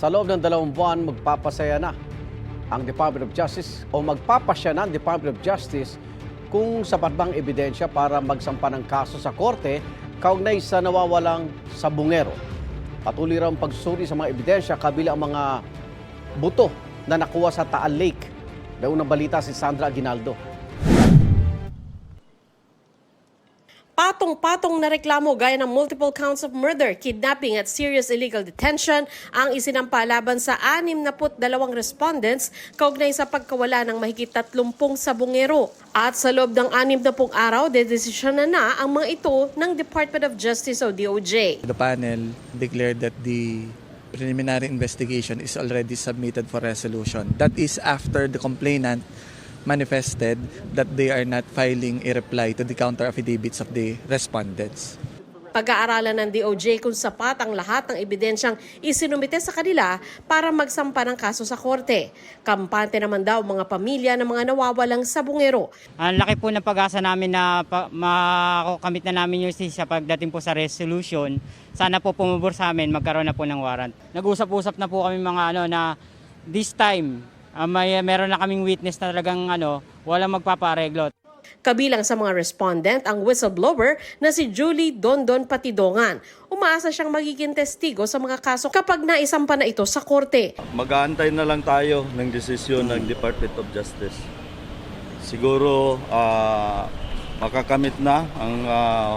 Sa loob ng 2 buwan, magpapasaya na ang Department of Justice o magpapasya na ang Department of Justice kung sapat bang ebidensya para magsampa ng kaso sa korte kaugnay sa nawawalang sabungero. Patuloy raw ang pagsusuri sa mga ebidensya kabilang ang mga buto na nakuha sa Taal Lake. May unang balita si Sandra Aguinaldo. Patong-patong na reklamo gaya ng multiple counts of murder, kidnapping at serious illegal detention ang isinampa laban sa 62 respondents kaugnay sa pagkawala ng mahigit 30 sabungero. At sa loob ng 60 araw, dedesisyon na ang mga ito ng Department of Justice o DOJ. The panel declared that the preliminary investigation is already submitted for resolution. That is after the complainant manifested that they are not filing a reply to the counter affidavits of the respondents. Pag-aaralan ng DOJ kung sapat ang lahat ng ebidensyang isinumite sa kanila para magsampa ng kaso sa korte. Kampante naman daw mga pamilya ng mga nawawalang sabungero. Ang laki po ng pag-asa namin na makakamit na namin yung justisya pagdating po sa resolution. Sana po pumabor sa amin, magkaroon na po ng warrant. Nag-usap-usap na po kami mga na this time, meron na kaming witness na talagang walang magpapareglo. Kabilang sa mga respondent ang whistleblower na si Julie Dondon Patidongan. Umaasa siyang magiging testigo sa mga kaso kapag naisampa na ito sa korte. Mag-aantay na lang tayo ng desisyon ng Department of Justice. Siguro makakamit na ang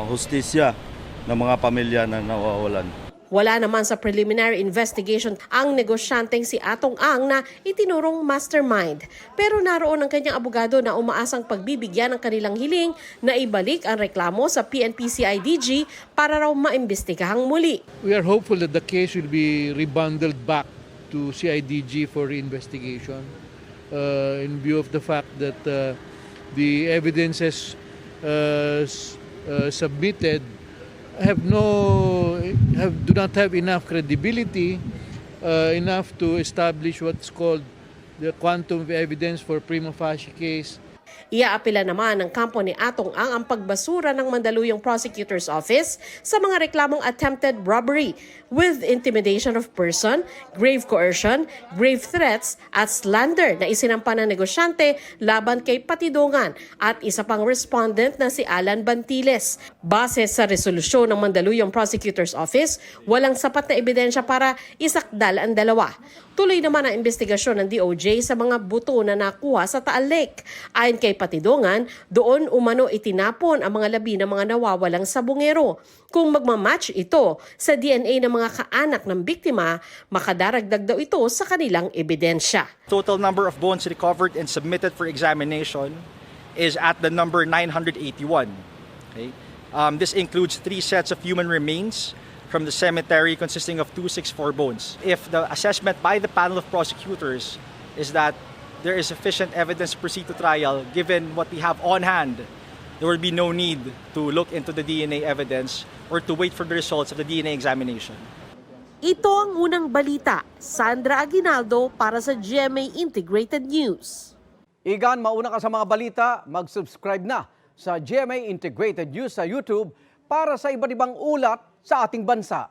hustisya ng mga pamilya na nawawalan. Wala naman sa preliminary investigation ang negosyanteng si Atong Ang na itinurong mastermind. Pero naroon ang kanyang abogado na umaasang pagbibigyan ng kanilang hiling na ibalik ang reklamo sa PNP-CIDG para raw maimbestigahang muli. We are hopeful that the case will be rebundled back to CIDG for investigation in view of the fact that the evidences submitted do not have enough credibility enough to establish what's called the quantum of evidence for prima facie case. Iaapila naman ng kampo ni Atong ang pagbasura ng Mandaluyong Prosecutor's Office sa mga reklamong attempted robbery with intimidation of person, grave coercion, grave threats at slander na isinampa ng negosyante laban kay Patidongan at isa pang respondent na si Alan Bantiles. Base sa resolusyon ng Mandaluyong Prosecutor's Office, walang sapat na ebidensya para isakdal ang dalawa. Tuloy naman ang investigasyon ng DOJ sa mga buto na nakuha sa Taal Lake. Ayon kay Patidongan, doon umano itinapon ang mga labi ng mga nawawalang sabungero. Kung magmamatch ito sa DNA ng mga kaanak ng biktima, makadaragdag daw ito sa kanilang ebidensya. Total number of bones recovered and submitted for examination is at the number 981. Okay? This includes 3 sets of human remains from the cemetery consisting of 264 bones. If the assessment by the panel of prosecutors is that there is sufficient evidence to proceed to trial, given what we have on hand, there will be no need to look into the DNA evidence or to wait for the results of the DNA examination. Ito ang unang balita. Sandra Aguinaldo para sa GMA Integrated News. Igan, mauna ka sa mga balita, mag-subscribe na sa GMA Integrated News sa YouTube para sa iba't ibang ulat sa ating bansa.